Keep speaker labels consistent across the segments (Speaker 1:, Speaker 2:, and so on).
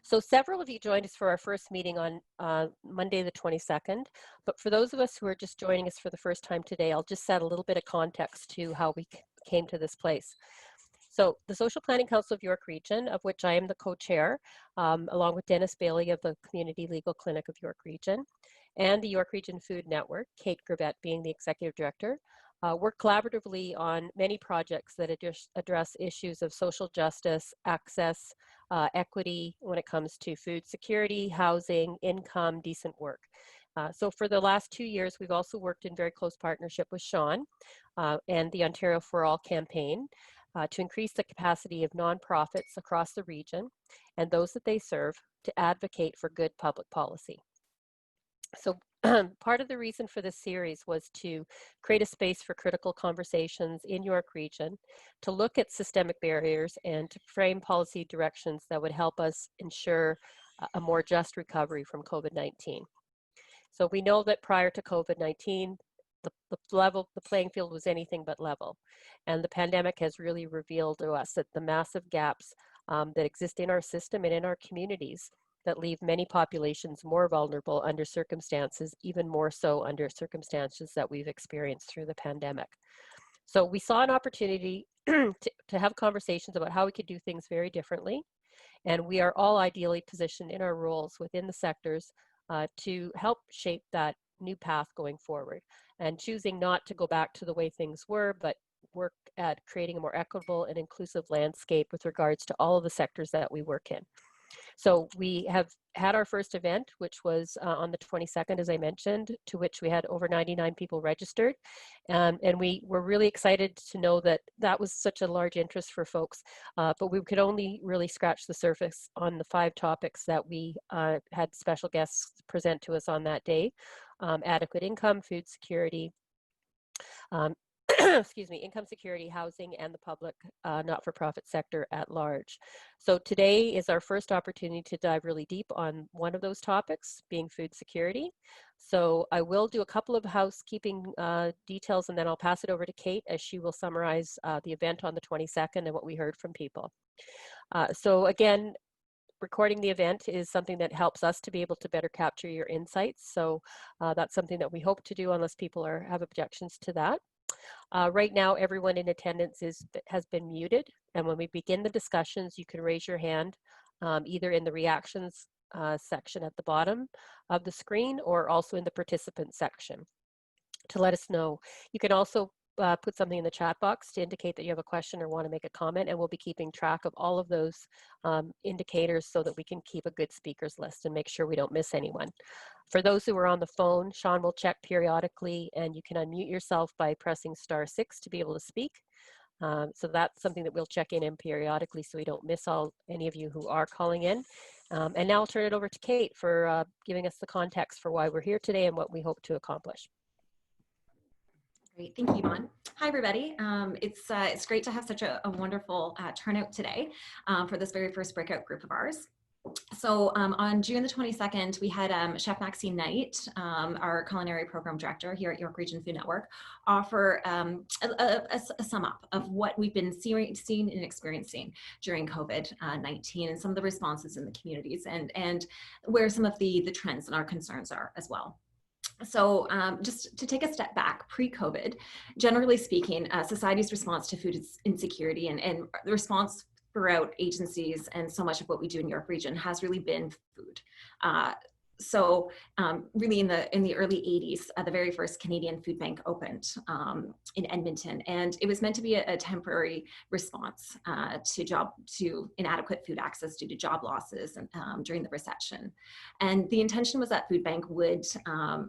Speaker 1: So several of you joined us for our first meeting on Monday the 22nd, but for those of us who are just joining us for the first time today, I'll just set a little bit of context to how we came to this place. So the Social Planning Council of York Region, of which I am the co-chair, along with Dennis Bailey of the Community Legal Clinic of York Region, and the York Region Food Network, Kate Grabett being the executive director, work collaboratively on many projects that address issues of social justice, access, equity when it comes to food security, housing, income, decent work. So for the last 2 years, we've also worked in very close partnership with Sean and the Ontario for All campaign to increase the capacity of nonprofits across the region and those that they serve to advocate for good public policy. So part of the reason for this series was to create a space for critical conversations in York Region, to look at systemic barriers and to frame policy directions that would help us ensure a more just recovery from COVID-19. So we know that prior to COVID-19, the playing field was anything but level. And the pandemic has really revealed to us that the massive gaps that exist in our system and in our communities that leave many populations more vulnerable under circumstances, even more so under circumstances that we've experienced through the pandemic. So we saw an opportunity to have conversations about how we could do things very differently. And we are all ideally positioned in our roles within the sectors to help shape that new path going forward, and choosing not to go back to the way things were, but work at creating a more equitable and inclusive landscape with regards to all of the sectors that we work in. So we have had our first event, which was on the 22nd, as I mentioned, to which we had over 99 people registered. And we were really excited to know that that was such a large interest for folks, but we could only really scratch the surface on the 5 topics that we had special guests present to us on that day: adequate income, food security, excuse me, income security, housing, and the public not-for-profit sector at large. So today is our first opportunity to dive really deep on one of those topics, being food security. So I will do a couple of housekeeping details, and then I'll pass it over to Kate as she will summarize the event on the 22nd and what we heard from people. So again, recording the event is something that helps us to be able to better capture your insights. So that's something that we hope to do unless people have objections to that. Right now, everyone in attendance has been muted, and when we begin the discussions, you can raise your hand either in the reactions section at the bottom of the screen or also in the participant section to let us know. You can also put something in the chat box to indicate that you have a question or want to make a comment, and we'll be keeping track of all of those indicators so that we can keep a good speakers list and make sure we don't miss anyone. For those who are on the phone, Sean will check periodically, and you can unmute yourself by pressing *6 to be able to speak. So that's something that we'll check in periodically so we don't miss any of you who are calling in. And now I'll turn it over to Kate for giving us the context for why we're here today and what we hope to accomplish.
Speaker 2: Great, thank you, Yvonne. Hi, everybody. It's great to have such a wonderful turnout today for this very first breakout group of ours. So on June the 22nd, we had Chef Maxine Knight, our culinary program director here at York Region Food Network, offer a sum up of what we've been seeing and experiencing during COVID-19 and some of the responses in the communities and where some of the trends and our concerns are as well. So just to take a step back, pre-COVID, generally speaking, society's response to food insecurity and the response throughout agencies and so much of what we do in York Region has really been food. So really in the early 80s, the very first Canadian food bank opened in Edmonton, and it was meant to be a temporary response to inadequate food access due to job losses and, during the recession. And the intention was that food bank would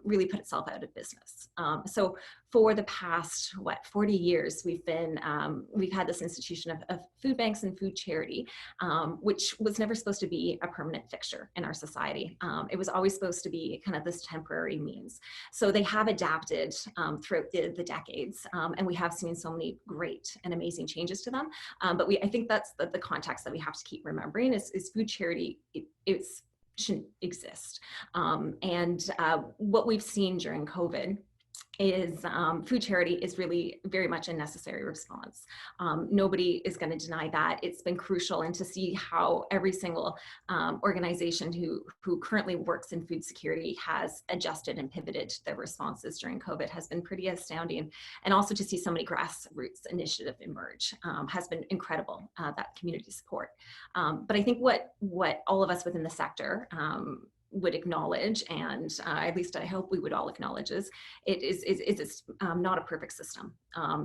Speaker 2: really put itself out of business. So for the past 40 years, we've had this institution of food banks and food charity, which was never supposed to be a permanent fixture in our society. It was always supposed to be kind of this temporary means. So they have adapted throughout the decades, and we have seen so many great and amazing changes to them. But I think that's the context that we have to keep remembering is food charity. It shouldn't exist. And what we've seen during COVID is food charity is really very much a necessary response. Nobody is going to deny that. It's been crucial, and to see how every single organization who currently works in food security has adjusted and pivoted their responses during COVID has been pretty astounding. And also to see so many grassroots initiatives emerge has been incredible, that community support. But I think what all of us within the sector would acknowledge, and at least I hope we would all acknowledge, is it's not a perfect system.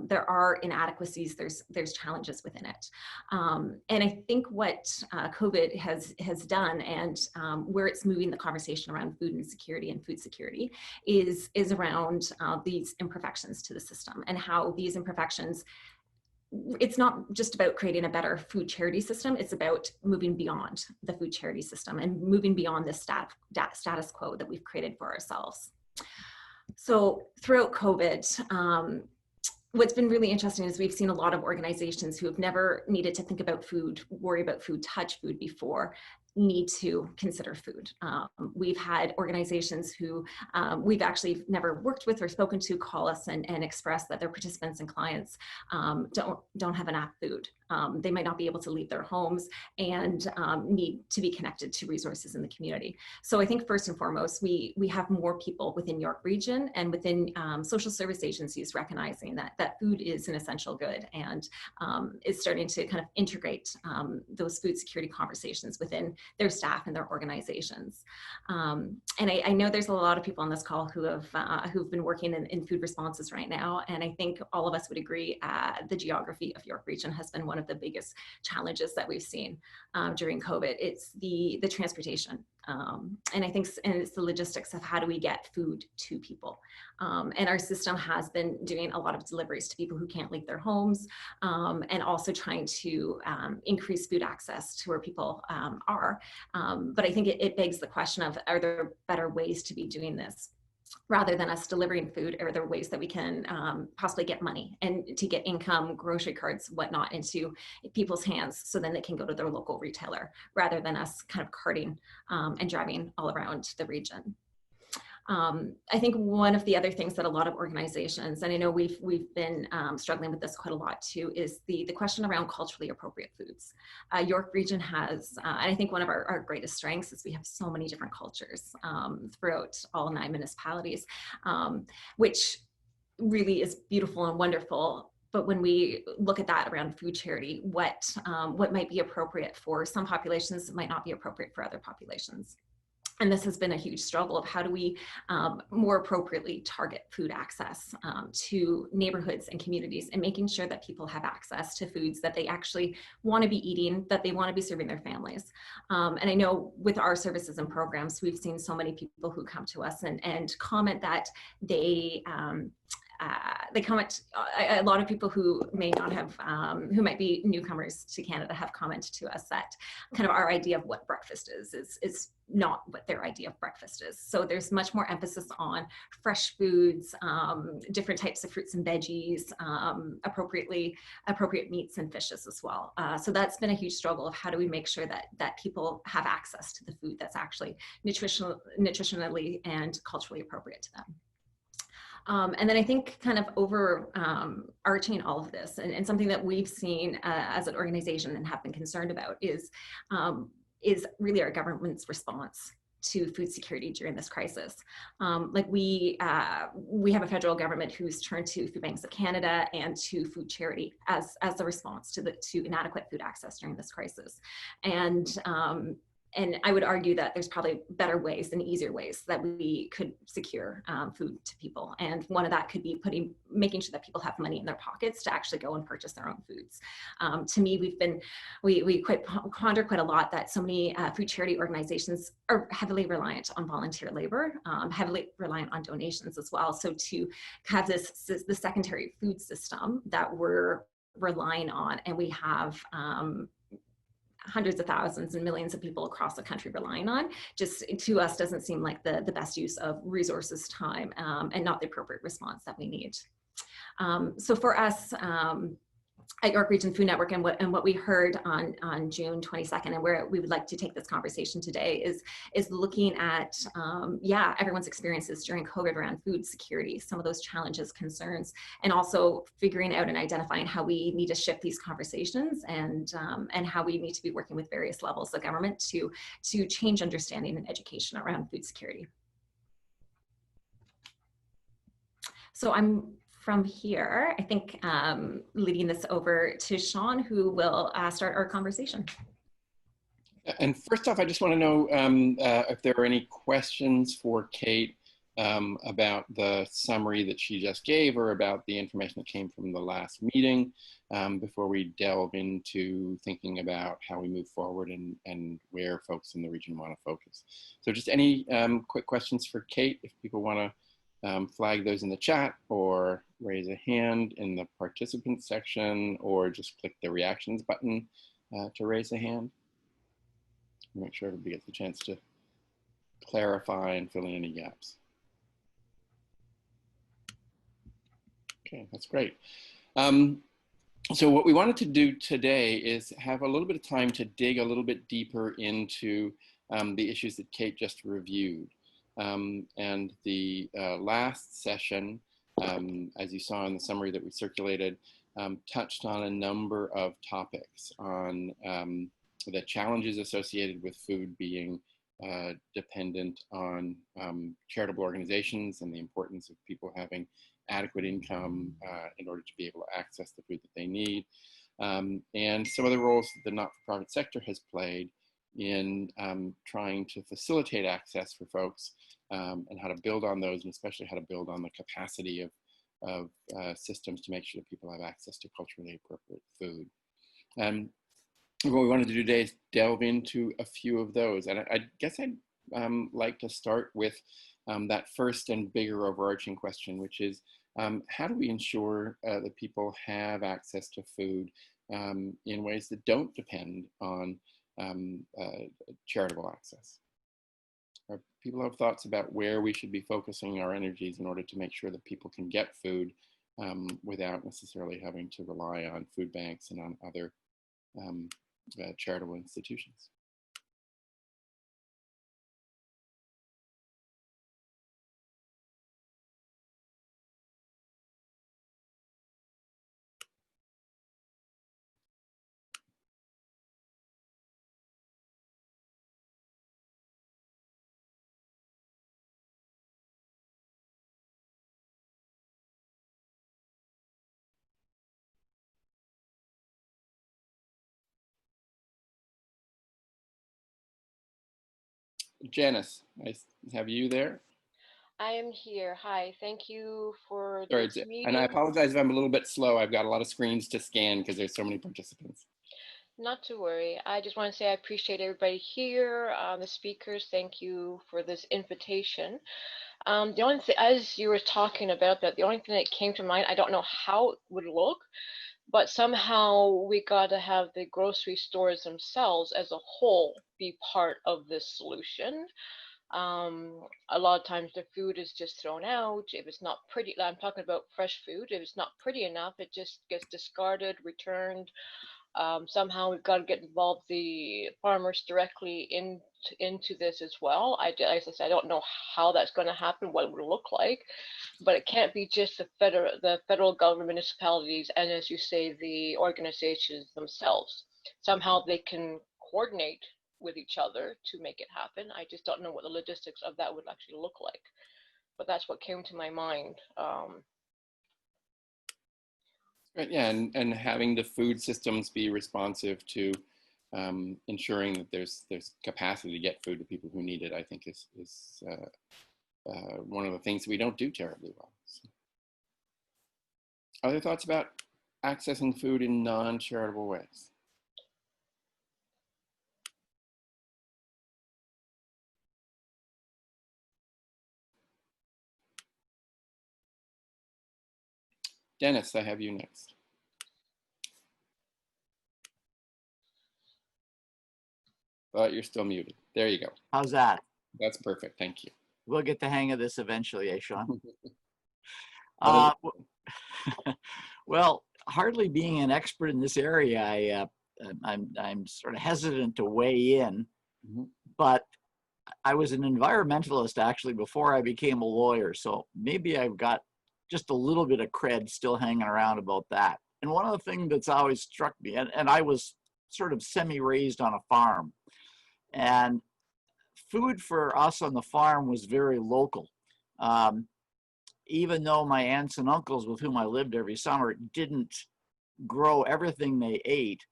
Speaker 2: There are inadequacies, there's challenges within it. And I think what COVID has done, and where it's moving the conversation around food insecurity and food security is around these imperfections to the system, and how these imperfections, it's not just about creating a better food charity system, it's about moving beyond the food charity system and moving beyond this status quo that we've created for ourselves. So throughout COVID, what's been really interesting is we've seen a lot of organizations who have never needed to think about food, worry about food, touch food before, need to consider food. We've had organizations who we've actually never worked with or spoken to call us and express that their participants and clients don't have enough food. They might not be able to leave their homes and need to be connected to resources in the community. So I think first and foremost, we have more people within York Region and within social service agencies recognizing that food is an essential good, and is starting to kind of integrate those food security conversations within their staff and their organizations. And I know there's a lot of people on this call who've been working in food responses right now, and I think all of us would agree the geography of York Region has been one of the biggest challenges that we've seen during COVID. It's the transportation. And I think it's the logistics of how do we get food to people. And our system has been doing a lot of deliveries to people who can't leave their homes, and also trying to increase food access to where people are. But I think it begs the question of, are there better ways to be doing this? Rather than us delivering food, are there ways that we can possibly get money and to get income, grocery cards, whatnot, into people's hands so then they can go to their local retailer, rather than us kind of carting and driving all around the region. I think one of the other things that a lot of organizations, and I know we've been struggling with this quite a lot too, is the question around culturally appropriate foods. York Region has, and I think one of our greatest strengths is we have so many different cultures throughout all 9 municipalities, which really is beautiful and wonderful. But when we look at that around food charity, what might be appropriate for some populations might not be appropriate for other populations. And this has been a huge struggle of how do we more appropriately target food access to neighborhoods and communities, and making sure that people have access to foods that they actually want to be eating, that they want to be serving their families. And I know with our services and programs, we've seen so many people who come to us and comment that they comment, a lot of people who may not have, who might be newcomers to Canada have commented to us that kind of our idea of what breakfast is not what their idea of breakfast is. So there's much more emphasis on fresh foods, different types of fruits and veggies, appropriate meats and fishes as well. So that's been a huge struggle of how do we make sure that people have access to the food that's actually nutritionally and culturally appropriate to them. And then I think kind of overarching all of this, and something that we've seen as an organization and have been concerned about is really our government's response to food security during this crisis. Like we have a federal government who's turned to Food Banks of Canada and to food charity as a response to inadequate food access during this crisis. And I would argue that there's probably better ways and easier ways that we could secure food to people. And one of that could be making sure that people have money in their pockets to actually go and purchase their own foods. To me, we ponder quite a lot that so many food charity organizations are heavily reliant on volunteer labor, heavily reliant on donations as well. So to have the secondary food system that we're relying on, and we have hundreds of thousands and millions of people across the country relying on, just to us doesn't seem like the best use of resources, time, and not the appropriate response that we need. So for us, at York Region Food Network, and what we heard on June 22nd, and where we would like to take this conversation today is looking at yeah, everyone's experiences during COVID around food security, some of those challenges, concerns, and also figuring out and identifying how we need to shift these conversations, and how we need to be working with various levels of government to change understanding and education around food security. So I'm from here, I think, leading this over to Sean, who will start our conversation.
Speaker 3: And first off, I just want to know if there are any questions for Kate about the summary that she just gave, or about the information that came from the last meeting, before we delve into thinking about how we move forward and where folks in the region want to focus. So just any quick questions for Kate, if people want to flag those in the chat, or raise a hand in the participants section, or just click the reactions button to raise a hand. Make sure everybody gets a chance to clarify and fill in any gaps. Okay, that's great. So what we wanted to do today is have a little bit of time to dig a little bit deeper into the issues that Kate just reviewed. And the last session, as you saw in the summary that we circulated, touched on a number of topics on the challenges associated with food being dependent on charitable organizations, and the importance of people having adequate income in order to be able to access the food that they need, and some of the roles that the not-for-profit sector has played in trying to facilitate access for folks, and how to build on those, and especially how to build on the capacity of systems to make sure that people have access to culturally appropriate food. What we wanted to do today is delve into a few of those. And I guess I'd like to start with that first and bigger overarching question, which is how do we ensure that people have access to food in ways that don't depend on charitable access? People have thoughts about where we should be focusing our energies in order to make sure that people can get food without necessarily having to rely on food banks and on other charitable institutions. Janice, I have you there.
Speaker 4: I am here. Hi, thank you for
Speaker 3: Sorry,
Speaker 4: this meeting.
Speaker 3: and I apologize if I'm a little bit slow. I've got a lot of screens to scan because there's so many participants.
Speaker 4: Not to worry. I just want to say I appreciate everybody here, the speakers. Thank you for this invitation. The only thing, as you were talking about that, the only thing that came to mind, I don't know how it would look, but somehow we got to have the grocery stores themselves as a whole be part of this solution. A lot of times the food is just thrown out. If it's not pretty, I'm talking about fresh food, if it's not pretty enough, it just gets discarded, returned. Somehow we've got to get involved the farmers directly into this as well. As I said, I don't know how that's going to happen, what it would look like, but it can't be just the federal government, municipalities, and as you say, the organizations themselves. Somehow they can coordinate with each other to make it happen. I just don't know what the logistics of that would actually look like, but that's what came to my mind.
Speaker 3: Right, yeah, and having the food systems be responsive to ensuring that there's capacity to get food to people who need it, I think is one of the things we don't do terribly well. So. Other thoughts about accessing food in non-charitable ways? Dennis, I have you next. You're still muted. There you go.
Speaker 5: How's that?
Speaker 3: That's perfect. Thank you.
Speaker 5: We'll get the hang of this eventually, eh, Sean? Well, hardly being an expert in this area, I'm sort of hesitant to weigh in, but I was an environmentalist actually before I became a lawyer. So maybe I've got just a little bit of cred still hanging around about that. And one of the things that's always struck me, and I was sort of semi-raised on a farm, and food for us on the farm was very local. Even though my aunts and uncles with whom I lived every summer didn't grow everything they ate,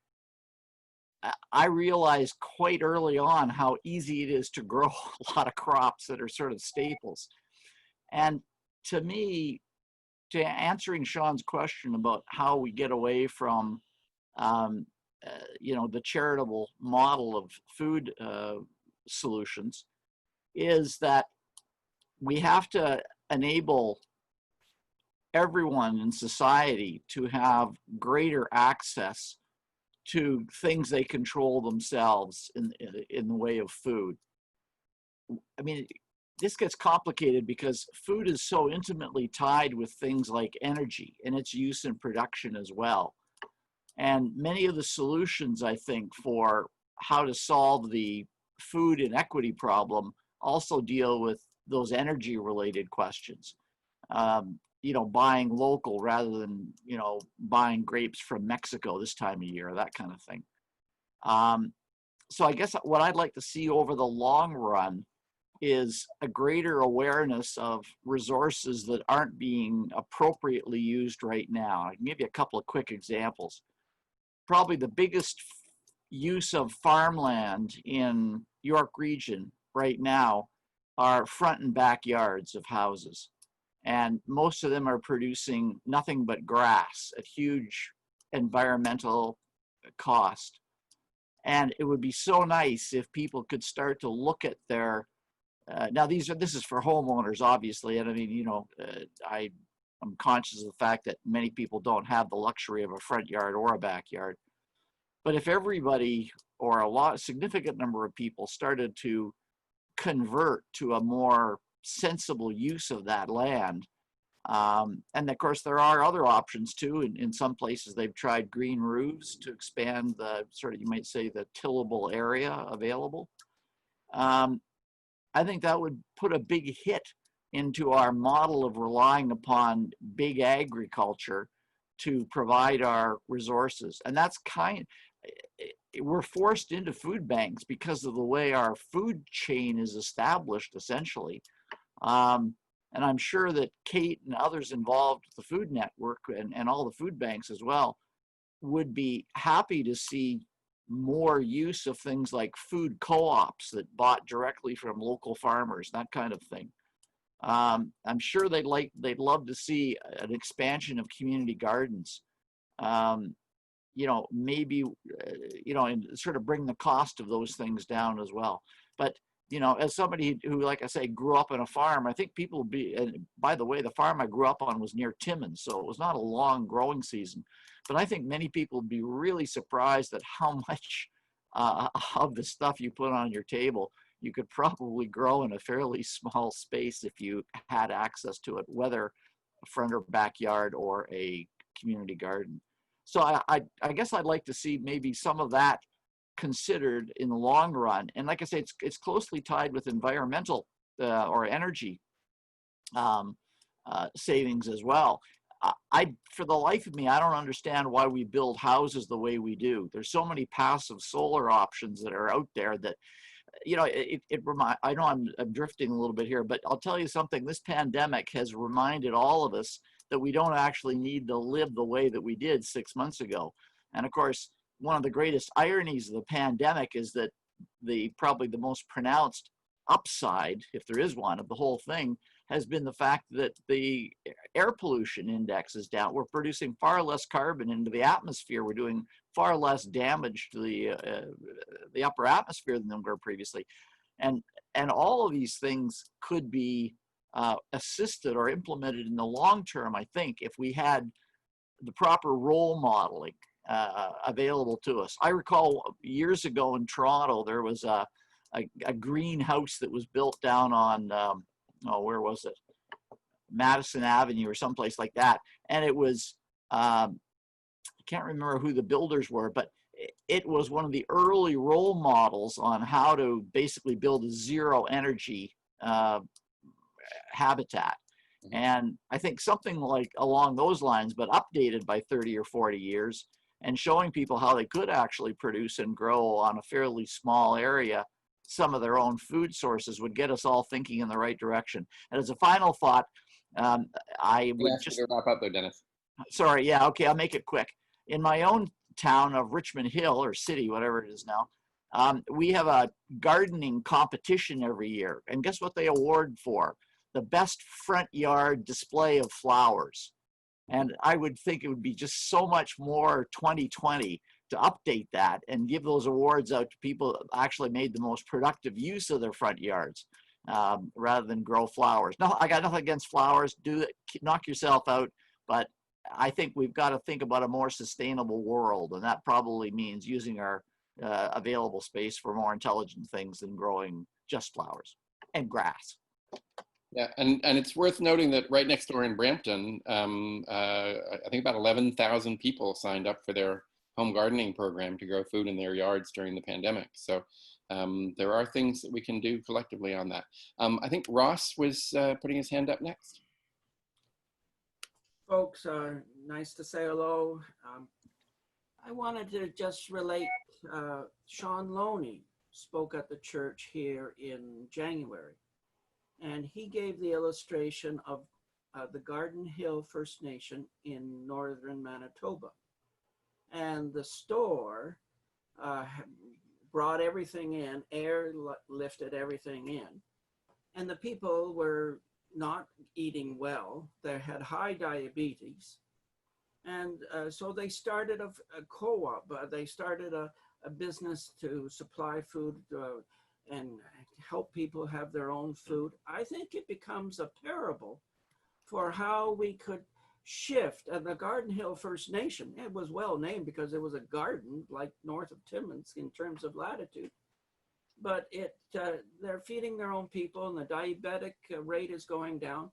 Speaker 5: I realized quite early on how easy it is to grow a lot of crops that are sort of staples. And to me, to answering Sean's question about how we get away from, the charitable model of food solutions, is that we have to enable everyone in society to have greater access to things they control themselves in the way of food. I mean, this gets complicated because food is so intimately tied with things like energy and its use in production as well. And many of the solutions, I think, for how to solve the food inequity problem also deal with those energy related questions. Buying local rather than, buying grapes from Mexico this time of year, that kind of thing. So I guess what I'd like to see over the long run is a greater awareness of resources that aren't being appropriately used right now. I can give you a couple of quick examples. Probably the biggest use of farmland in York Region right now are front and backyards of houses. And most of them are producing nothing but grass at huge environmental cost. And it would be so nice if people could start to look at their, this is for homeowners, obviously. And I mean, I'm conscious of the fact that many people don't have the luxury of a front yard or a backyard. But if everybody or a significant number of people started to convert to a more sensible use of that land. And of course, there are other options too. In some places, they've tried green roofs to expand the sort of, you might say, the tillable area available. I think that would put a big hit into our model of relying upon big agriculture to provide our resources. And that's we're forced into food banks because of the way our food chain is established, essentially. And I'm sure that Kate and others involved with the Food Network and all the food banks as well would be happy to see more use of things like food co-ops that bought directly from local farmers, that kind of thing. I'm sure they'd love to see an expansion of community gardens. Maybe, and sort of bring the cost of those things down as well. But, as somebody who, like I say, grew up on a farm, I think people would be, and by the way, the farm I grew up on was near Timmins, so it was not a long growing season. But I think many people would be really surprised at how much of the stuff you put on your table you could probably grow in a fairly small space if you had access to it, whether a front or backyard or a community garden. So I guess I'd like to see maybe some of that considered in the long run. And like I say, it's closely tied with environmental or energy savings as well. For the life of me, I don't understand why we build houses the way we do. There's so many passive solar options that are out there that, I know I'm drifting a little bit here, but I'll tell you something, this pandemic has reminded all of us that we don't actually need to live the way that we did 6 months ago. And of course, one of the greatest ironies of the pandemic is that probably the most pronounced upside, if there is one, of the whole thing has been the fact that the air pollution index is down. We're producing far less carbon into the atmosphere. We're doing far less damage to the upper atmosphere than we were previously. And all of these things could be assisted or implemented in the long term, I think, if we had the proper role modeling available to us. I recall years ago in Toronto, there was a greenhouse that was built down on, where was it? Madison Avenue or someplace like that. And it was can't remember who the builders were, but it was one of the early role models on how to basically build a zero energy habitat. And I think something like along those lines, but updated by 30 or 40 years, and showing people how they could actually produce and grow on a fairly small area some of their own food sources would get us all thinking in the right direction. And as a final thought, I would just
Speaker 3: wrap up there, Dennis.
Speaker 5: Sorry, yeah, okay, I'll make it quick. In my own town of Richmond Hill, or city, whatever it is now, we have a gardening competition every year. And guess what they award for? The best front yard display of flowers. And I would think it would be just so much more 2020 to update that and give those awards out to people that actually made the most productive use of their front yards, rather than grow flowers. No, I got nothing against flowers. Do it, knock yourself out. But I think we've got to think about a more sustainable world. And that probably means using our available space for more intelligent things than growing just flowers and grass.
Speaker 3: Yeah, and it's worth noting that right next door in Brampton, I think about 11,000 people signed up for their home gardening program to grow food in their yards during the pandemic. So there are things that we can do collectively on that. I think Ross was putting his hand up next.
Speaker 6: Folks, nice to say hello. I wanted to just relate, Sean Loney spoke at the church here in January. And he gave the illustration of the Garden Hill First Nation in northern Manitoba. And the store brought everything in, lifted everything in. And the people were not eating well. They had high diabetes. And so they started a co-op. They started a business to supply food and help people have their own food. I think it becomes a parable for how we could shift. And the Garden Hill First Nation, it was well named because it was a garden like north of Timmins in terms of latitude. But they're feeding their own people, and the diabetic rate is going down.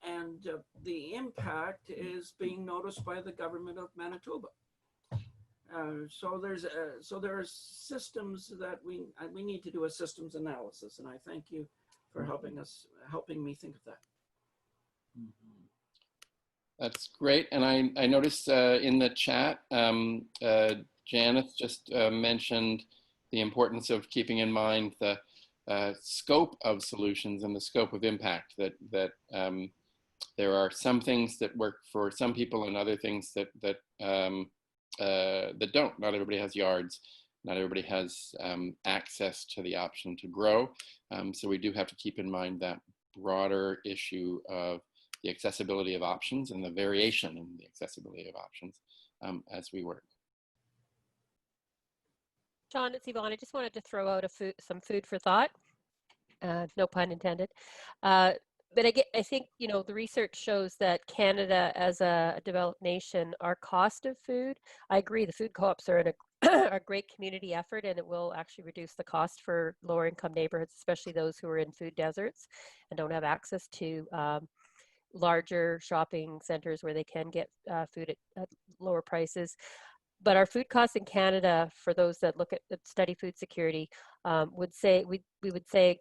Speaker 6: And the impact is being noticed by the government of Manitoba. So there are systems that we need to do a systems analysis, and I thank you for helping me think of that.
Speaker 3: That's great. And I noticed in the chat, Janice just mentioned the importance of keeping in mind the scope of solutions and the scope of impact, that there are some things that work for some people and other things that don't. Not everybody has yards. Not everybody has access to the option to grow. So we do have to keep in mind that broader issue of the accessibility of options and the variation in the accessibility of options as we work.
Speaker 1: John, it's Yvonne. I just wanted to throw out some food for thought. No pun intended. But I think, you know, the research shows that Canada, as a developed nation, our cost of food, I agree, the food co-ops are a great community effort, and it will actually reduce the cost for lower income neighborhoods, especially those who are in food deserts and don't have access to larger shopping centers where they can get food at lower prices. But our food costs in Canada, for those that look at study food security, would say we would say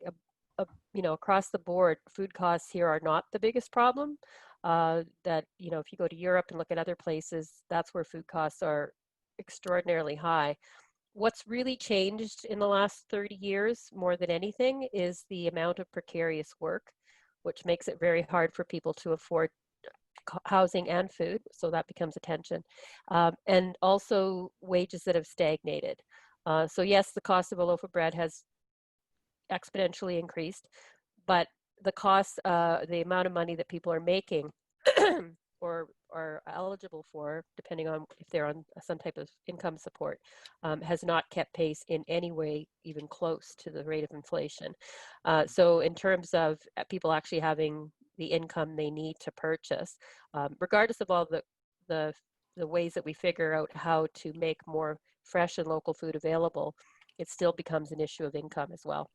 Speaker 1: you know, across the board, food costs here are not the biggest problem. That, you know, if you go to Europe and look at other places, that's where food costs are extraordinarily high. What's really changed in the last 30 years, more than anything, is the amount of precarious work, which makes it very hard for people to afford housing and food. So that becomes a tension. And also wages that have stagnated. So yes, the cost of a loaf of bread has exponentially increased, but the cost, the amount of money that people are making or are eligible for, depending on if they're on some type of income support, has not kept pace in any way, even close to the rate of inflation. So in terms of people actually having the income they need to purchase, regardless of all the ways that we figure out how to make more fresh and local food available, it still becomes an issue of income as well.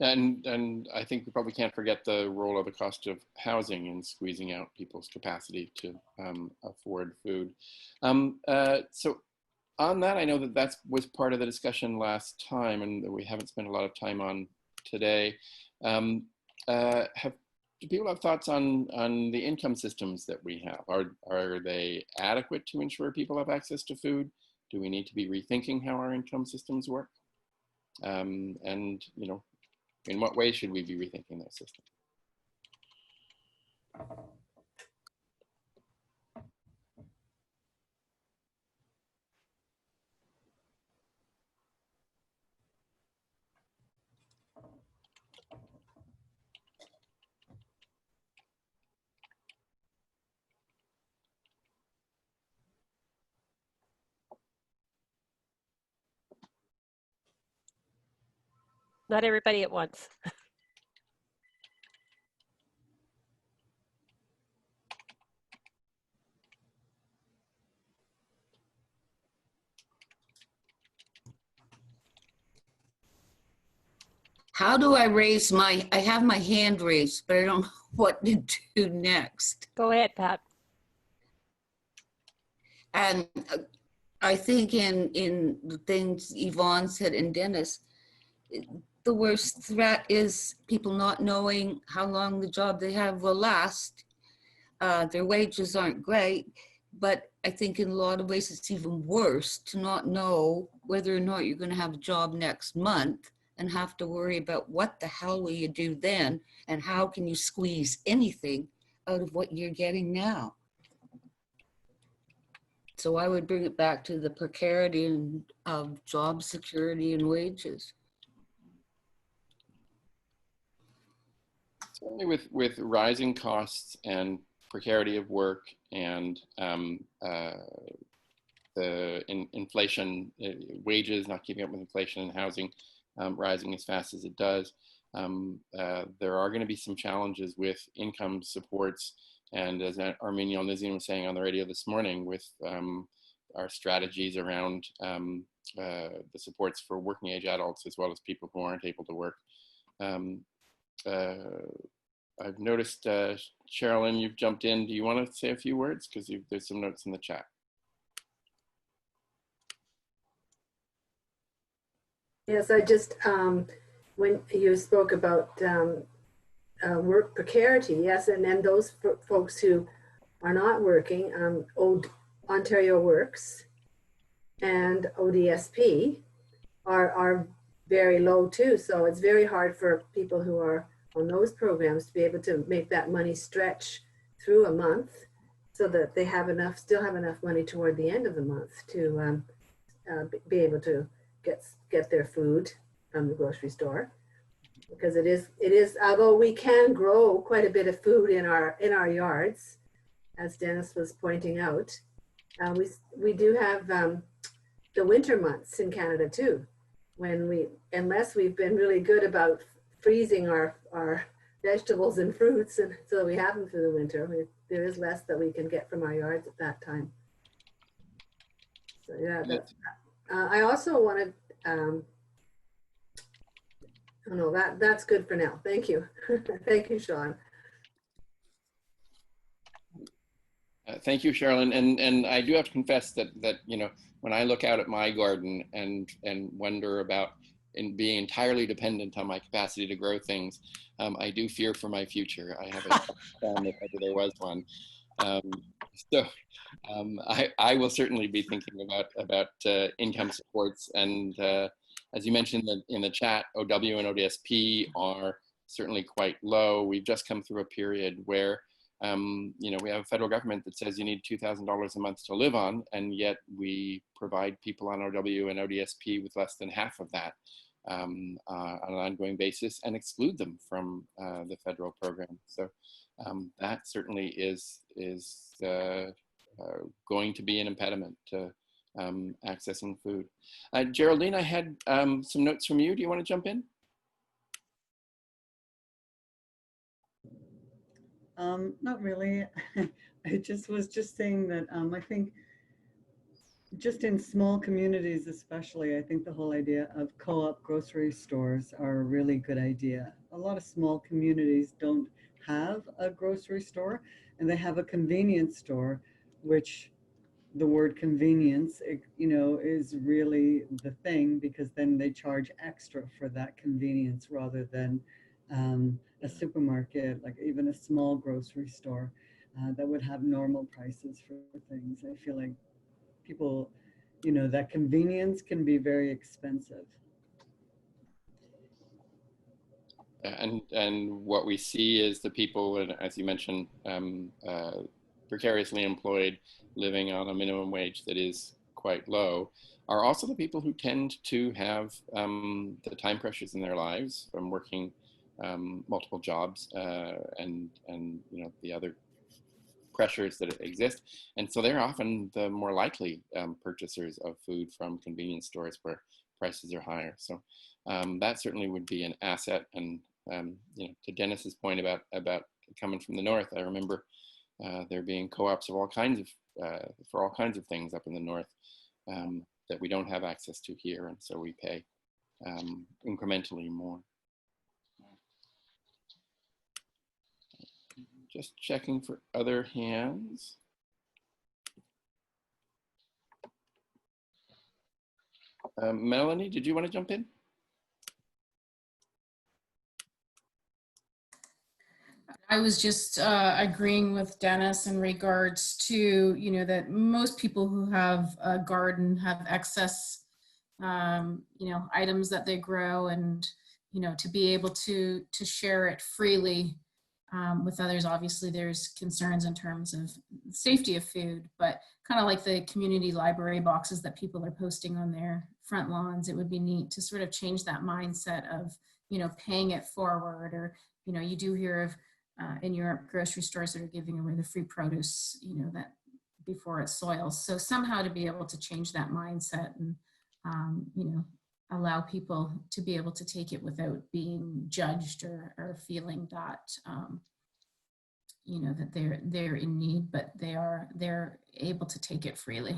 Speaker 3: And I think we probably can't forget the role of the cost of housing in squeezing out people's capacity to afford food. So on that, I know that that was part of the discussion last time, and that we haven't spent a lot of time on today. Do people have thoughts on the income systems that we have? Are they adequate to ensure people have access to food? Do we need to be rethinking how our income systems work? And you know, in what way should we be rethinking those systems?
Speaker 1: Not everybody at once.
Speaker 7: How do I raise I have my hand raised, but I don't know what to do next.
Speaker 1: Go ahead, Pat.
Speaker 7: And I think in the things Yvonne said and Dennis, the worst threat is people not knowing how long the job they have will last. Their wages aren't great, but I think in a lot of ways it's even worse to not know whether or not you're going to have a job next month and have to worry about what the hell will you do then, and how can you squeeze anything out of what you're getting now. So I would bring it back to the precarity of job security and wages.
Speaker 3: Certainly with rising costs and precarity of work and the inflation, wages not keeping up with inflation, and housing rising as fast as it does, there are going to be some challenges with income supports. And as Armenian Nizim was saying on the radio this morning, with our strategies around the supports for working age adults as well as people who aren't able to work. I've noticed, Sherilyn, you've jumped in. Do you want to say a few words? Because there's some notes in the chat.
Speaker 8: Yes, I just, when you spoke about work precarity, yes, and then those folks who are not working, Ontario Works and ODSP are very low too. So it's very hard for people who are on those programs to be able to make that money stretch through a month so that they have enough, still have enough money toward the end of the month to be able to get their food from the grocery store. Because it is, although we can grow quite a bit of food in our yards, as Dennis was pointing out, we do have the winter months in Canada too, when unless we've been really good about freezing our vegetables and fruits, and so we have them through the winter, there is less that we can get from our yards at that time. So yeah, I also wanted, oh no, that's good for now. Thank you. Thank you, Sean.
Speaker 3: Thank you, Sherilyn. And I do have to confess that you know, when I look out at my garden and wonder about being entirely dependent on my capacity to grow things, I do fear for my future. I have a plan if ever there was one. I will certainly be thinking about income supports, and as you mentioned in the chat, OW and ODSP are certainly quite low. We've just come through a period where you know, we have a federal government that says you need $2,000 a month to live on, and yet we provide people on OW and ODSP with less than half of that on an ongoing basis, and exclude them from the federal program. So that certainly is going to be an impediment to accessing food. Geraldine, I had some notes from you. Do you want to jump in?
Speaker 9: Not really. I was just saying that I think just in small communities especially, I think the whole idea of co-op grocery stores are a really good idea. A lot of small communities don't have a grocery store, and they have a convenience store, which the word convenience, is really the thing, because then they charge extra for that convenience rather than a supermarket, like even a small grocery store that would have normal prices for things. I feel like people, that convenience can be very expensive.
Speaker 3: And what we see is the people, and as you mentioned, precariously employed, living on a minimum wage that is quite low, are also the people who tend to have the time pressures in their lives from working multiple jobs and the other pressures that exist. And so they're often the more likely purchasers of food from convenience stores where prices are higher. So that certainly would be an asset. And to Dennis's point about coming from the north, I remember there being co-ops of all kinds of for all kinds of things up in the north that we don't have access to here, and so we pay incrementally more. Just checking for other hands. Melanie, did you want to jump in?
Speaker 10: I was just agreeing with Dennis in regards to, that most people who have a garden have excess, items that they grow, and, to be able to share it freely with others. Obviously, there's concerns in terms of safety of food, but kind of like the community library boxes that people are posting on their front lawns, it would be neat to sort of change that mindset of, paying it forward. Or, you do hear of in Europe, grocery stores that are giving away the free produce, that before it soils. So somehow to be able to change that mindset and, allow people to be able to take it without being judged or feeling that, that they're in need, but they're able to take it freely.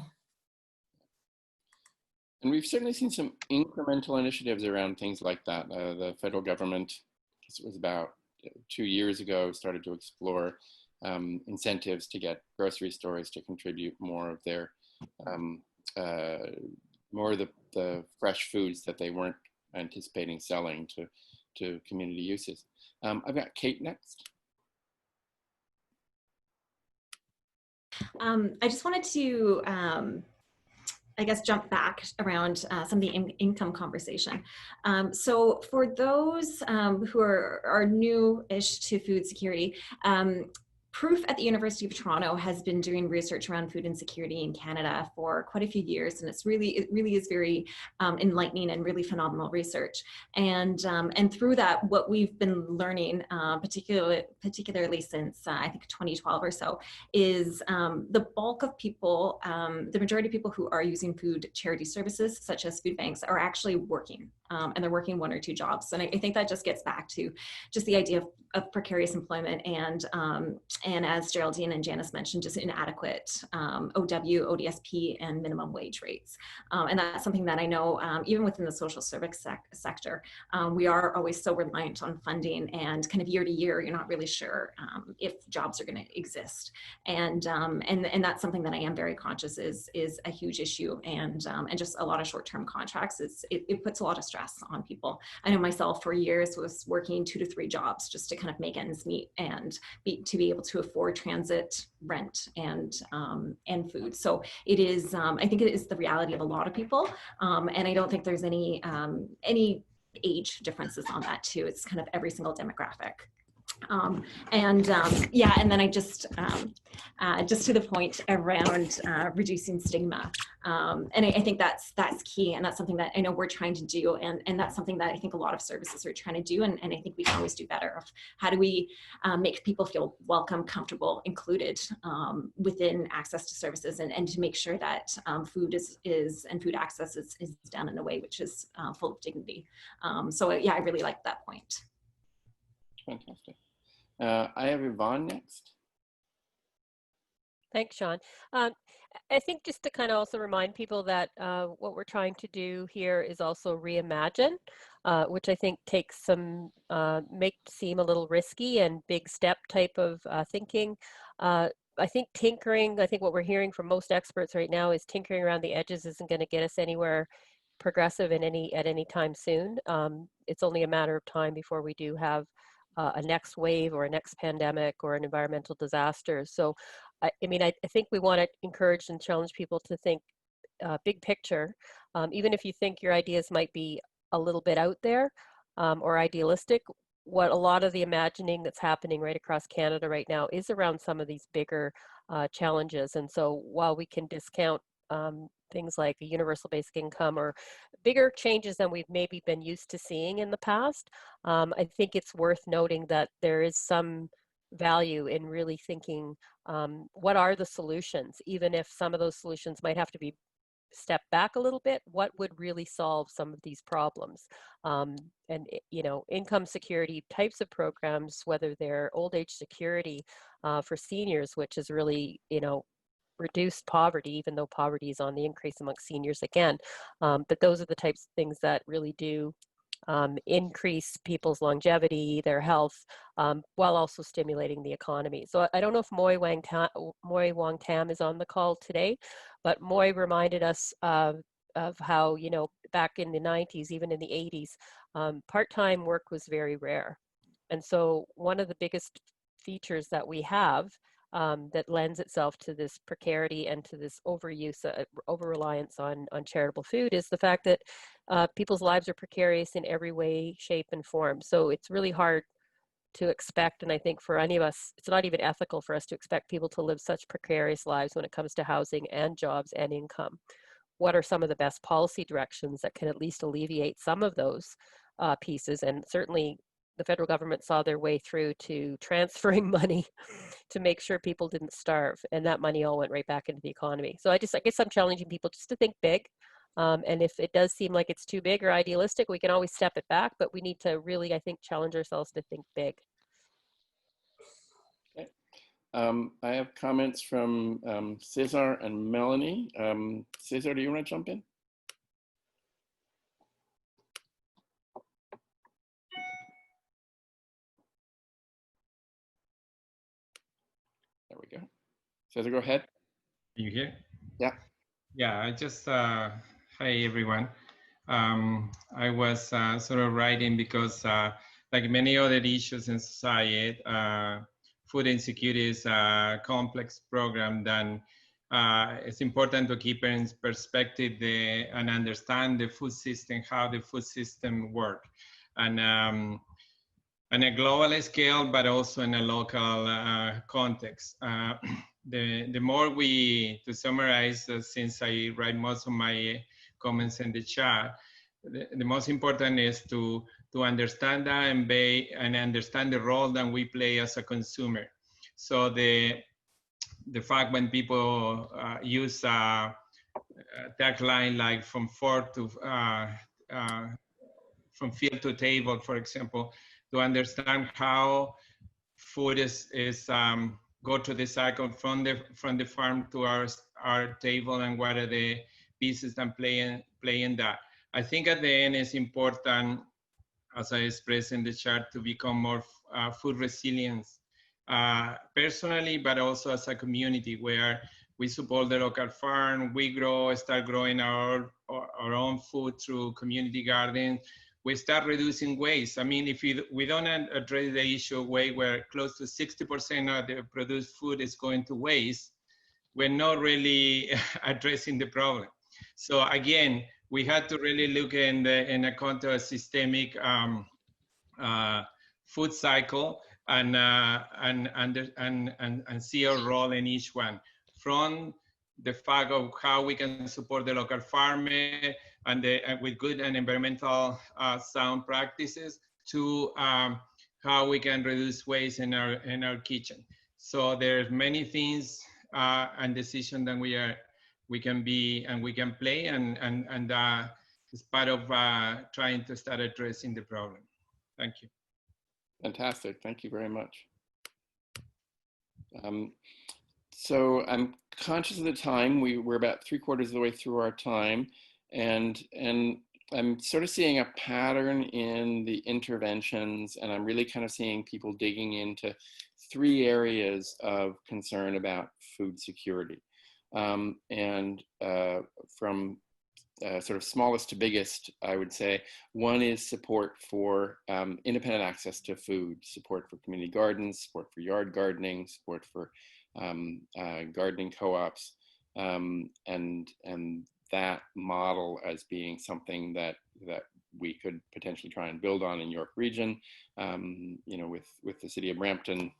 Speaker 3: And we've certainly seen some incremental initiatives around things like that. The federal government, I guess it was about 2 years ago, started to explore incentives to get grocery stores to contribute more of their more of the fresh foods that they weren't anticipating selling to community uses. I've got Kate next.
Speaker 2: I just wanted to, I guess, jump back around some of the income conversation. So for those who are new-ish to food security, Proof at the University of Toronto has been doing research around food insecurity in Canada for quite a few years, and it really is very enlightening and really phenomenal research. And through that, what we've been learning, particularly since I think 2012 or so, is the bulk of people, the majority of people who are using food charity services, such as food banks, are actually working, and they're working 1 or 2 jobs. And I think that just gets back to just the idea of precarious employment and as Geraldine and Janice mentioned, just inadequate OW, ODSP, and minimum wage rates. And that's something that I know, even within the social service sector, we are always so reliant on funding, and kind of year to year, you're not really sure if jobs are going to exist. And that's something that I am very conscious is a huge issue, and just a lot of short-term contracts. It puts a lot of stress on people. I know myself for years was working 2 to 3 jobs just to kind of make ends meet and to be able to afford transit, rent, and food. So it is, I think it is the reality of a lot of people, and I don't think there's any age differences on that too. It's kind of every single demographic. Yeah, and then I just to the point around reducing stigma, and I think that's key, and that's something that I know we're trying to do, and that's something that I think a lot of services are trying to do, and I think we can always do better of how do we make people feel welcome, comfortable, included within access to services, and to make sure that food is and food access is done in a way which is full of dignity. So yeah, I really like that point.
Speaker 3: Fantastic. I have Yvonne next.
Speaker 1: Thanks, Sean. I think just to kind of also remind people that what we're trying to do here is also reimagine, which I think takes some, seem a little risky and big step type of thinking. I think tinkering, I think what we're hearing from most experts right now is tinkering around the edges isn't going to get us anywhere progressive at any time soon. It's only a matter of time before we do have a next wave or a next pandemic or an environmental disaster. So, I think we want to encourage and challenge people to think big picture, even if you think your ideas might be a little bit out there or idealistic. What a lot of the imagining that's happening right across Canada right now is around some of these bigger challenges. And so while we can discount things like a universal basic income or bigger changes than we've maybe been used to seeing in the past, I think it's worth noting that there is some value in really thinking what are the solutions, even if some of those solutions might have to be step back a little bit, what would really solve some of these problems? Income security types of programs, whether they're old age security for seniors, which is really, reduced poverty, even though poverty is on the increase amongst seniors again. But those are the types of things that really do increase people's longevity, their health, while also stimulating the economy. So I don't know if Moy Wong Tam is on the call today, but Moy reminded us of how, back in the 90s, even in the 80s, part-time work was very rare. And so one of the biggest features that we have that lends itself to this precarity and to this overuse, over-reliance on charitable food is the fact that people's lives are precarious in every way, shape, and form. So it's really hard to expect, and I think for any of us, it's not even ethical for us to expect people to live such precarious lives when it comes to housing and jobs and income. What are some of the best policy directions that can at least alleviate some of those pieces? And certainly the federal government saw their way through to transferring money to make sure people didn't starve, and that money all went right back into the economy. So I guess I'm challenging people just to think big, and if it does seem like it's too big or idealistic, we can always step it back, but we need to really, I think, challenge ourselves to think big.
Speaker 3: Okay. I have comments from Cesar and Melanie. Cesar, do you want to jump in? There we go. Cesar, go ahead.
Speaker 11: Can you hear?
Speaker 3: Yeah.
Speaker 11: Yeah, I just, hi everyone. I was sort of writing because like many other issues in society, food insecurity is a complex program that it's important to keep in perspective and understand the food system, how the food system works. And on a global scale, but also in a local context. The more to summarize, since I write most of my comments in the chat, the most important is to understand that and understand the role that we play as a consumer. So the fact when people use a tagline like from field to table, for example, to understand how food is go to the cycle from the farm to our table, and what are the pieces that play in that. I think at the end it's important, as I expressed in the chart, to become more food resilient personally, but also as a community where we support the local farm, we start growing our own food through community gardens. We start reducing waste. I mean, if we don't address the issue of waste, where close to 60% of the produced food is going to waste, we're not really addressing the problem. So again, we had to really look in a context of systemic food cycle and see our role in each one, from the fact of how we can support the local farmer and with good and environmental sound practices, to how we can reduce waste in our kitchen. So there's many things and decisions that we can be and we can play, and it's part of trying to start addressing the problem. Thank you.
Speaker 3: Fantastic. Thank you very much. So I'm conscious of the time. We're about 3/4 of the way through our time, and I'm sort of seeing a pattern in the interventions, and I'm really kind of seeing people digging into 3 areas of concern about food security. And from sort of smallest to biggest, I would say, one is support for independent access to food, support for community gardens, support for yard gardening, support for gardening co-ops, and that model as being something that we could potentially try and build on in York Region, you know, with the city of Brampton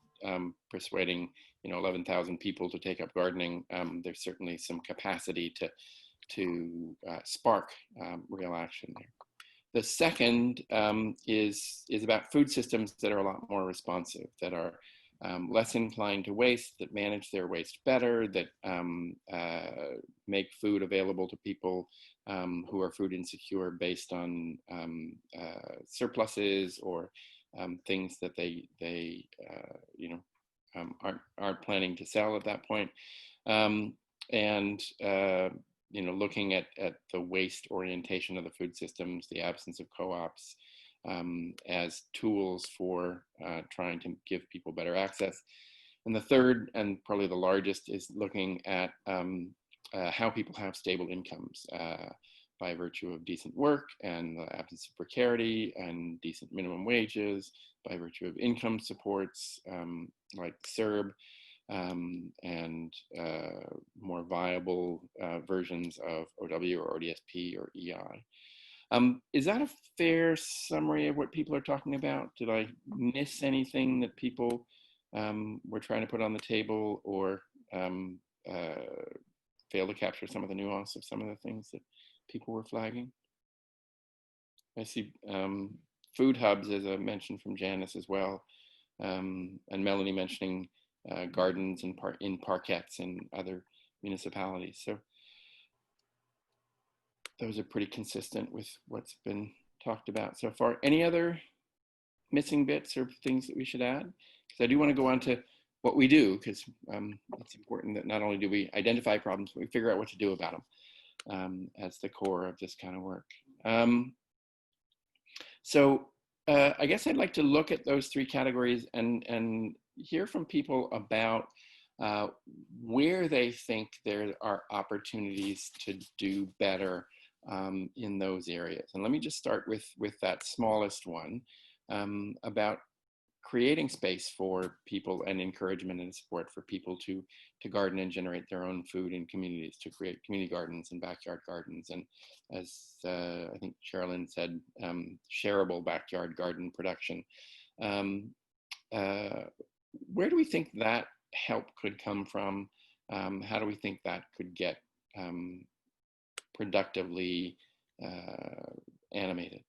Speaker 3: persuading, you know, 11,000 people to take up gardening. There's certainly some capacity to spark real action there. The second is about food systems that are a lot more responsive, that are less inclined to waste, that manage their waste better, that make food available to people who are food insecure based on surpluses or things that they you know, aren't planning to sell at that point. And you know, looking at the waste orientation of the food systems, the absence of co-ops as tools for trying to give people better access. And the third, and probably the largest, is looking at how people have stable incomes by virtue of decent work and the absence of precarity and decent minimum wages, by virtue of income supports like CERB, and more viable versions of OW or ODSP or EI. Is that a fair summary of what people are talking about? Did I miss anything that people were trying to put on the table, or fail to capture some of the nuance of some of the things that people were flagging? I see food hubs as a mention from Janice as well, and Melanie mentioning gardens in parkettes in other municipalities. So those are pretty consistent with what's been talked about so far. Any other missing bits or things that we should add? Because I do want to go on to what we do, because it's important that not only do we identify problems, but we figure out what to do about them as the core of this kind of work. So I guess I'd like to look at those 3 categories and hear from people about where they think there are opportunities to do better in those areas. And let me just start with that smallest one, about creating space for people and encouragement and support for people to garden and generate their own food in communities, to create community gardens and backyard gardens. And as I think Sherilyn said, shareable backyard garden production. Where do we think that help could come from? How do we think that could get productively animated?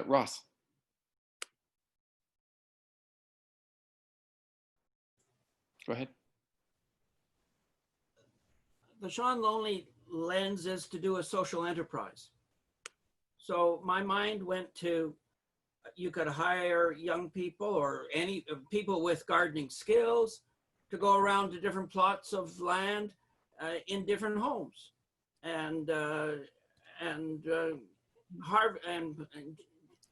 Speaker 3: Ross. Go ahead.
Speaker 6: The Sean Lonely lens is to do a social enterprise. So my mind went to, you could hire young people or any people with gardening skills to go around to different plots of land in different homes and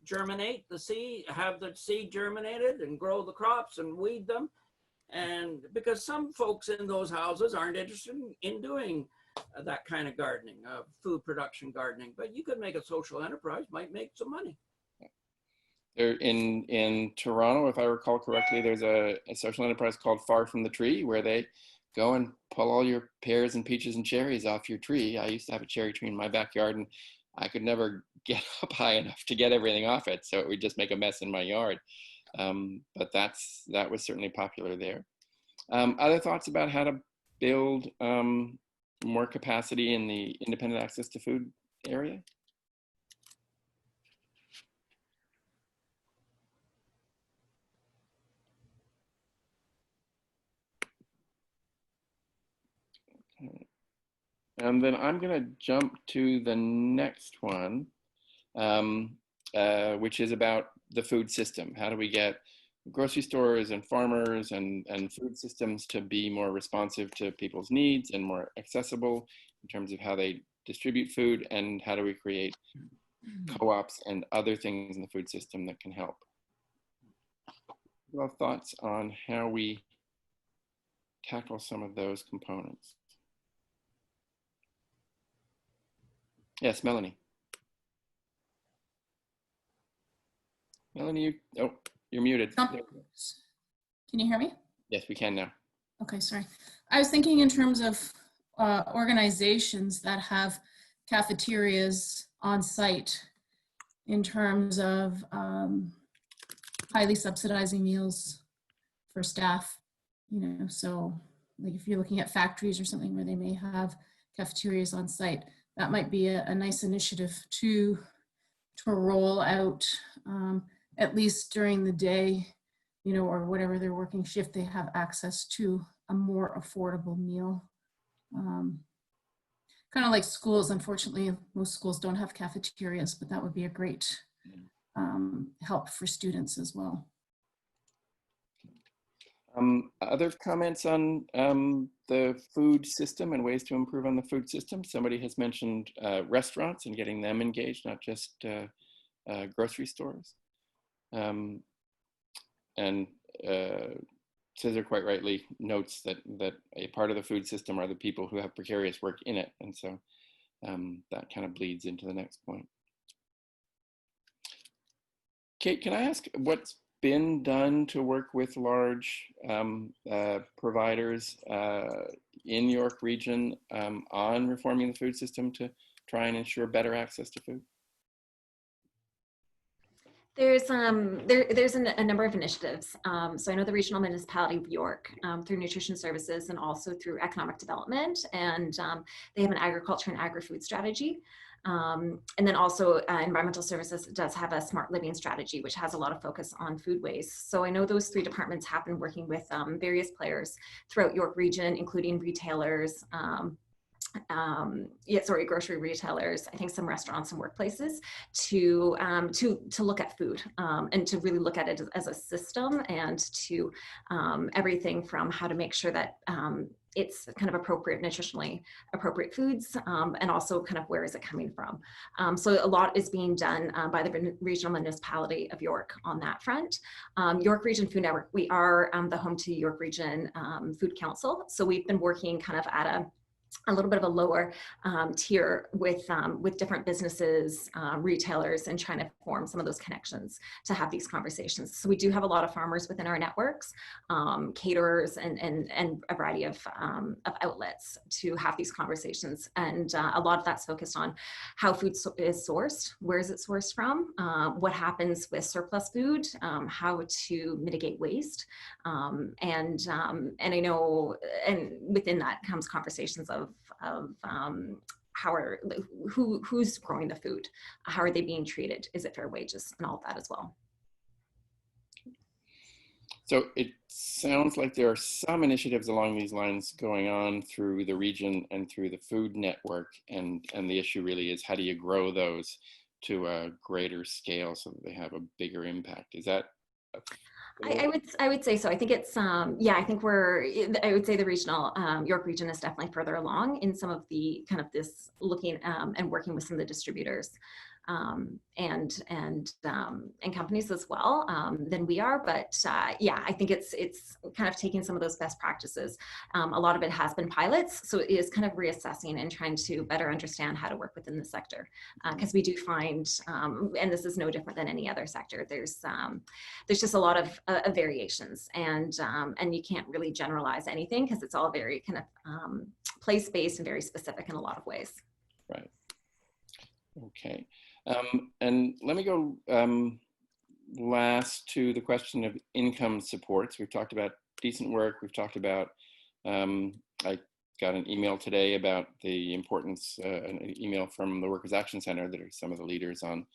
Speaker 6: germinate the seed, have the seed germinated and grow the crops and weed them. And because some folks in those houses aren't interested in doing that kind of gardening, food production gardening, but you could make a social enterprise, might make some money.
Speaker 3: There in Toronto, if I recall correctly, there's a social enterprise called Far From the Tree, where they go and pull all your pears and peaches and cherries off your tree. I used to have a cherry tree in my backyard, and I could never get up high enough to get everything off it, so it would just make a mess in my yard. But that was certainly popular there. Other thoughts about how to build more capacity in the independent access to food area? And then I'm going to jump to the next one, which is about the food system. How do we get grocery stores and farmers and food systems to be more responsive to people's needs and more accessible in terms of how they distribute food, and how do we create co-ops and other things in the food system that can help. Well, thoughts on how we tackle some of those components? Yes, Melanie. Melanie, you're muted.
Speaker 10: Can you hear me?
Speaker 3: Yes, we can now.
Speaker 10: Okay, sorry. I was thinking in terms of organizations that have cafeterias on site, in terms of highly subsidizing meals for staff, so like if you're looking at factories or something where they may have cafeterias on site, that might be a nice initiative to roll out, at least during the day, or whatever their working shift, they have access to a more affordable meal. Kind of like schools. Unfortunately, most schools don't have cafeterias, but that would be a great help for students as well.
Speaker 3: Other comments on the food system and ways to improve on the food system? Somebody has mentioned restaurants and getting them engaged, not just grocery stores. And Cesar quite rightly notes that a part of the food system are the people who have precarious work in it. And so that kind of bleeds into the next point. Kate, can I ask what's been done to work with large providers in York Region on reforming the food system to try and ensure better access to food?
Speaker 2: There's a number of initiatives. So I know the Regional Municipality of York through Nutrition Services and also through Economic Development, and they have an agriculture and agri-food strategy. And then also Environmental Services does have a Smart Living strategy, which has a lot of focus on food waste. So I know those three departments have been working with various players throughout York Region, including retailers, grocery retailers, I think some restaurants and workplaces to look at food and to really look at it as a system, and to everything from how to make sure that it's kind of appropriate, nutritionally appropriate foods, and also kind of where is it coming from. So a lot is being done by the Regional Municipality of York on that front. York Region Food Network, we are the home to York Region Food Council. So we've been working kind of at a little bit of a lower tier with different businesses, retailers, and trying to form some of those connections to have these conversations. So we do have a lot of farmers within our networks, caterers, and a variety of outlets to have these conversations. And a lot of that's focused on how food is sourced, where is it sourced from, what happens with surplus food, how to mitigate waste, and I know, and within that comes conversations of who's growing the food, how are they being treated, is it fair wages, and all of that as well.
Speaker 3: So it sounds like there are some initiatives along these lines going on through the region and through the food network, and the issue really is how do you grow those to a greater scale so that they have a bigger impact? Is that
Speaker 2: I would say so. I think it's I think I would say the regional York Region is definitely further along in some of the kind of this looking and working with some of the distributors and companies as well than we are. But I think it's kind of taking some of those best practices. A lot of it has been pilots, so it is kind of reassessing and trying to better understand how to work within the sector, because we do find, and this is no different than any other sector, there's just a lot of variations, and you can't really generalize anything because it's all very kind of place-based and very specific in a lot of ways.
Speaker 3: Right. Okay. And let me go last to the question of income supports. We've talked about decent work. We've talked about, I got an email today about the importance, an email from the Workers' Action Center that are some of the leaders on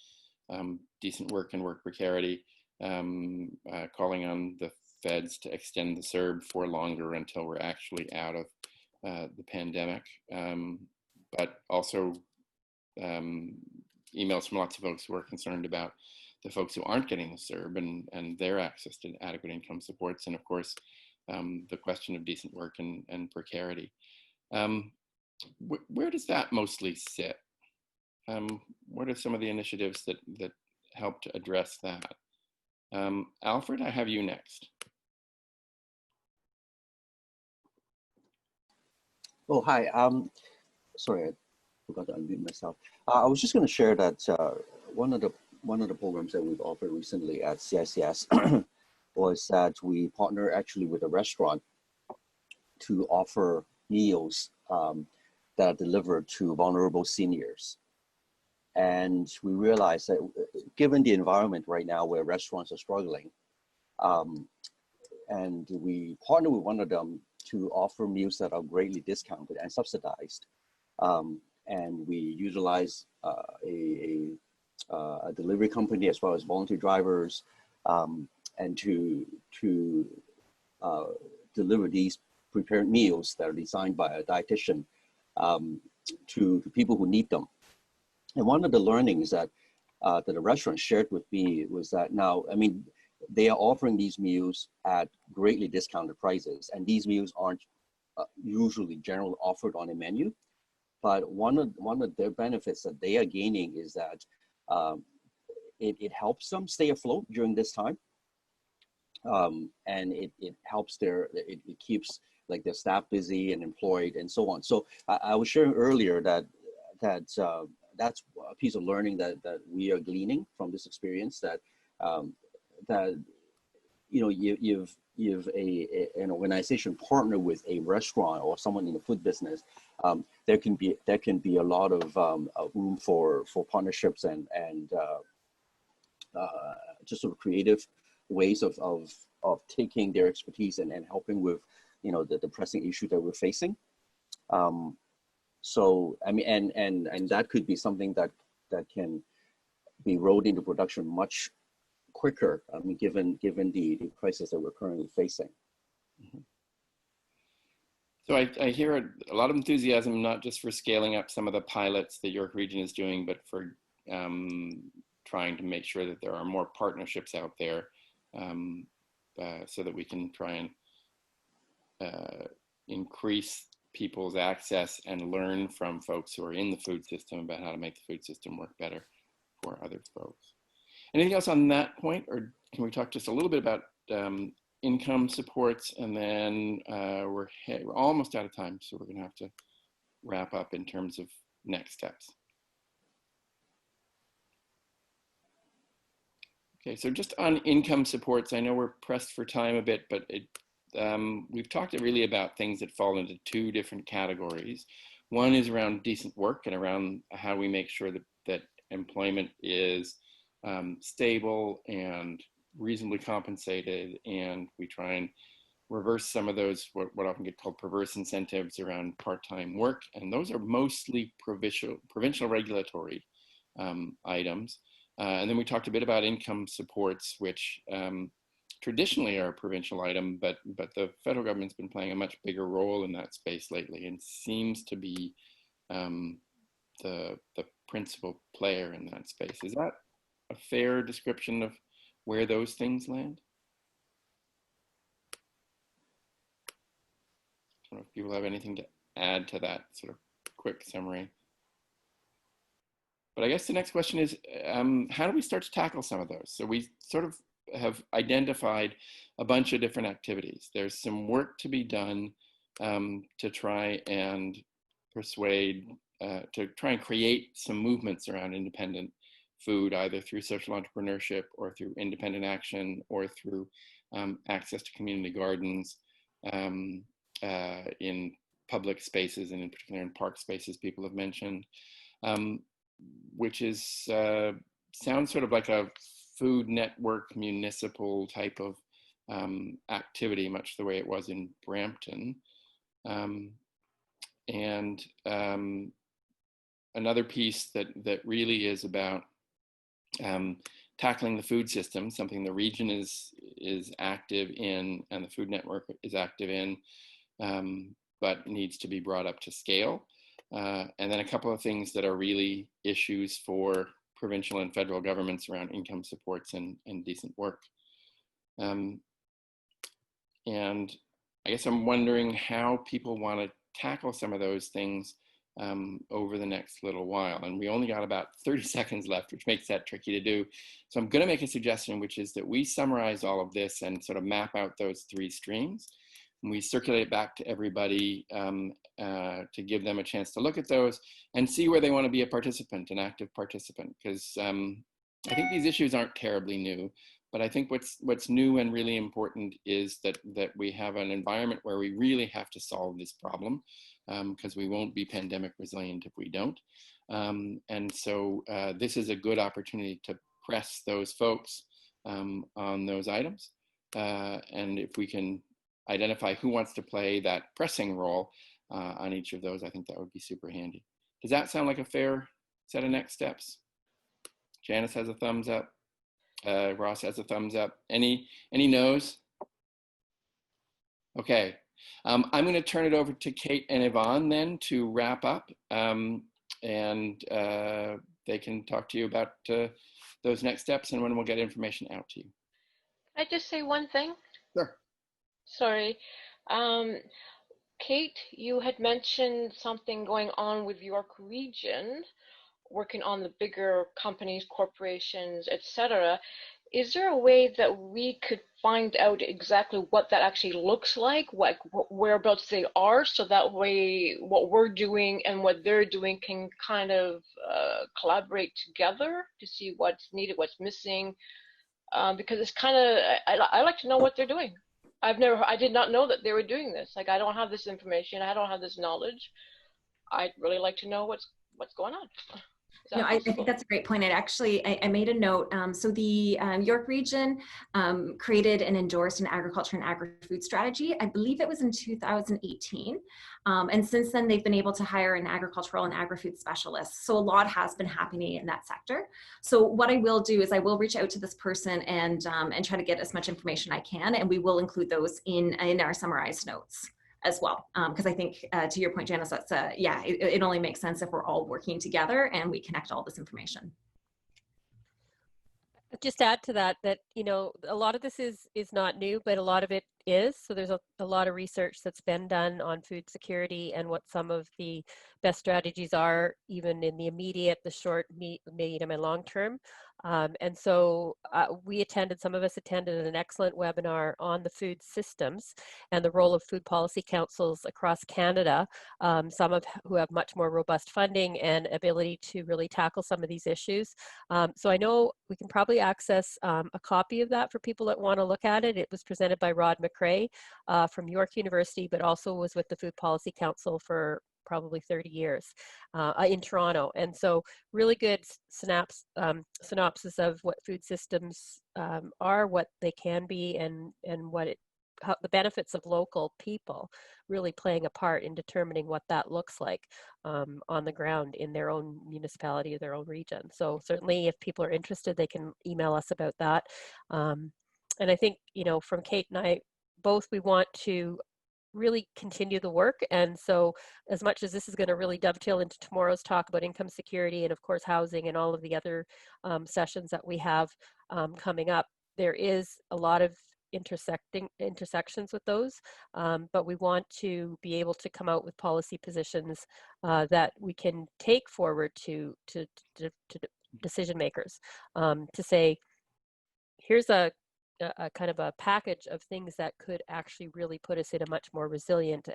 Speaker 3: decent work and work precarity, calling on the feds to extend the CERB for longer until we're actually out of the pandemic, but also emails from lots of folks who are concerned about the folks who aren't getting the CERB and their access to adequate income supports, and of course, the question of decent work and precarity. Where does that mostly sit? What are some of the initiatives that help to address that? Alfred, I have you next.
Speaker 12: Oh, hi. Sorry, I forgot to unmute myself. I was just going to share that one of the programs that we've offered recently at CICS was that we partner actually with a restaurant to offer meals that are delivered to vulnerable seniors. And we realized that given the environment right now where restaurants are struggling, and we partner with one of them to offer meals that are greatly discounted and subsidized. And we utilize a delivery company as well as volunteer drivers, and to deliver these prepared meals that are designed by a dietitian to people who need them. And one of the learnings that the restaurant shared with me was that now, I mean, they are offering these meals at greatly discounted prices, and these meals aren't usually generally offered on a menu. But one of their benefits that they are gaining is that it helps them stay afloat during this time, and it helps it keeps like their staff busy and employed and so on. So I was sharing earlier that that's a piece of learning that we are gleaning from this experience, that you know, you've an organization partner with a restaurant or someone in the food business, there can be a lot of room for partnerships and just sort of creative ways of taking their expertise and helping with, you know, the pressing issue that we're facing. So I mean, and that could be something that can be rolled into production much quicker, I mean, given the crisis that we're currently facing.
Speaker 3: Mm-hmm. So I hear a lot of enthusiasm, not just for scaling up some of the pilots that York Region is doing, but for trying to make sure that there are more partnerships out there, so that we can try and increase people's access and learn from folks who are in the food system about how to make the food system work better for other folks. Anything else on that point, or can we talk just a little bit about income supports, and then we're almost out of time, so we're going to have to wrap up in terms of next steps. Okay, so just on income supports, I know we're pressed for time a bit, but we've talked really about things that fall into two different categories. One is around decent work and around how we make sure that employment is stable and reasonably compensated, and we try and reverse some of those what often get called perverse incentives around part-time work, and those are mostly provincial regulatory items. And then we talked a bit about income supports, which traditionally are a provincial item, but the federal government's been playing a much bigger role in that space lately and seems to be the principal player in that space. Is that a fair description of where those things land? I don't know if people have anything to add to that sort of quick summary. But I guess the next question is, how do we start to tackle some of those? So we sort of have identified a bunch of different activities. There's some work to be done to try and persuade, to try and create some movements around independent food, either through social entrepreneurship or through independent action or through access to community gardens in public spaces, and in particular in park spaces people have mentioned, which is sounds sort of like a food network municipal type of activity, much the way it was in Brampton. And another piece that really is about tackling the food system, something the region is active in and the food network is active in, but needs to be brought up to scale. And then a couple of things that are really issues for provincial and federal governments around income supports and decent work. And I guess I'm wondering how people want to tackle some of those things over the next little while. And we only got about 30 seconds left, which makes that tricky to do. So I'm going to make a suggestion, which is that we summarize all of this and sort of map out those 3 streams. And we circulate it back to everybody to give them a chance to look at those and see where they want to be a participant, an active participant. Because I think these issues aren't terribly new. But I think what's new and really important is that we have an environment where we really have to solve this problem, because we won't be pandemic resilient if we don't. And so this is a good opportunity to press those folks on those items. And if we can identify who wants to play that pressing role on each of those, I think that would be super handy. Does that sound like a fair set of next steps? Janice has a thumbs up. Ross has a thumbs up. Any no's? Okay. I'm going to turn it over to Kate and Yvonne then to wrap up, and they can talk to you about those next steps and when we'll get information out to you.
Speaker 4: Can I just say one thing?
Speaker 3: Sure.
Speaker 4: Sorry. Kate, you had mentioned something going on with York Region, working on the bigger companies, corporations, etc. Is there a way that we could find out exactly what that actually looks like, whereabouts they are, so that way what we're doing and what they're doing can kind of collaborate together to see what's needed, what's missing? Because it's kind of, I like to know what they're doing. I did not know that they were doing this. Like, I don't have this information. I don't have this knowledge. I'd really like to know what's going on.
Speaker 2: No, I think that's a great point. I made a note. So the York Region created and endorsed an agriculture and agri-food strategy. I believe it was in 2018. And since then, they've been able to hire an agricultural and agri-food specialist. So a lot has been happening in that sector. So what I will do is I will reach out to this person and try to get as much information I can, and we will include those in our summarized notes as well, because I think to your point, Janice, that's it only makes sense if we're all working together and we connect all this information.
Speaker 1: Just add to that you know, a lot of this is not new, but a lot of it is. So there's a lot of research that's been done on food security and what some of the best strategies are, even in the immediate, the short, medium, and long term. And so some of us attended an excellent webinar on the food systems and the role of food policy councils across Canada, who have much more robust funding and ability to really tackle some of these issues. So I know we can probably access a copy of that for people that want to look at it. It was presented by Rod McRae from York University, but also was with the Food Policy Council for probably 30 years in Toronto. And so really good synopsis of what food systems are, what they can be, and how the benefits of local people really playing a part in determining what that looks like on the ground in their own municipality or their own region. So certainly if people are interested, they can email us about that. And I think, you know, from Kate and I both, we want to really continue the work. And so as much as this is going to really dovetail into tomorrow's talk about income security and of course housing and all of the other sessions that we have coming up, there is a lot of intersections with those, but we want to be able to come out with policy positions that we can take forward to decision makers, to say, here's a kind of a package of things that could actually really put us in a much more resilient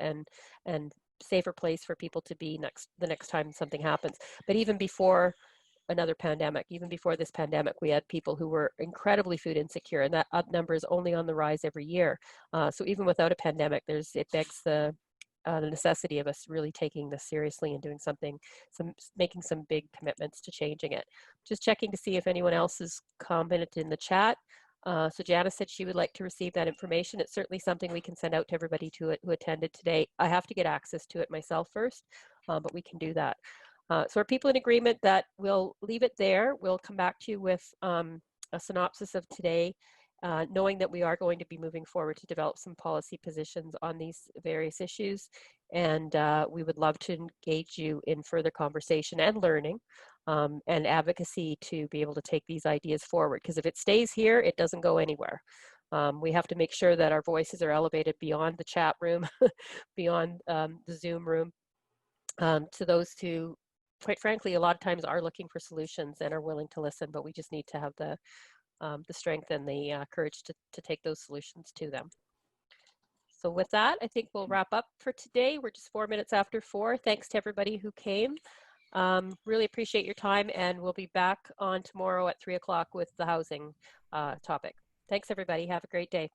Speaker 1: and safer place for people to be the next time something happens. But even before another pandemic, even before this pandemic, we had people who were incredibly food insecure, and that number is only on the rise every year. So even without a pandemic, it begs the necessity of us really taking this seriously and doing making some big commitments to changing it. Just checking to see if anyone else has commented in the chat. So Janice said she would like to receive that information. It's certainly something we can send out to everybody who attended today. I have to get access to it myself first, but we can do that. So are people in agreement that we'll leave it there? We'll come back to you with a synopsis of today, knowing that we are going to be moving forward to develop some policy positions on these various issues. And we would love to engage you in further conversation and learning and advocacy to be able to take these ideas forward. Because if it stays here, it doesn't go anywhere. We have to make sure that our voices are elevated beyond the chat room, beyond the Zoom room, to those who, quite frankly, a lot of times are looking for solutions and are willing to listen, but we just need to have the strength and the courage to take those solutions to them. So with that, I think we'll wrap up for today. We're just 4 minutes after 4. Thanks to everybody who came. Really appreciate your time, and we'll be back on tomorrow at 3 o'clock with the housing topic. Thanks, everybody. Have a great day.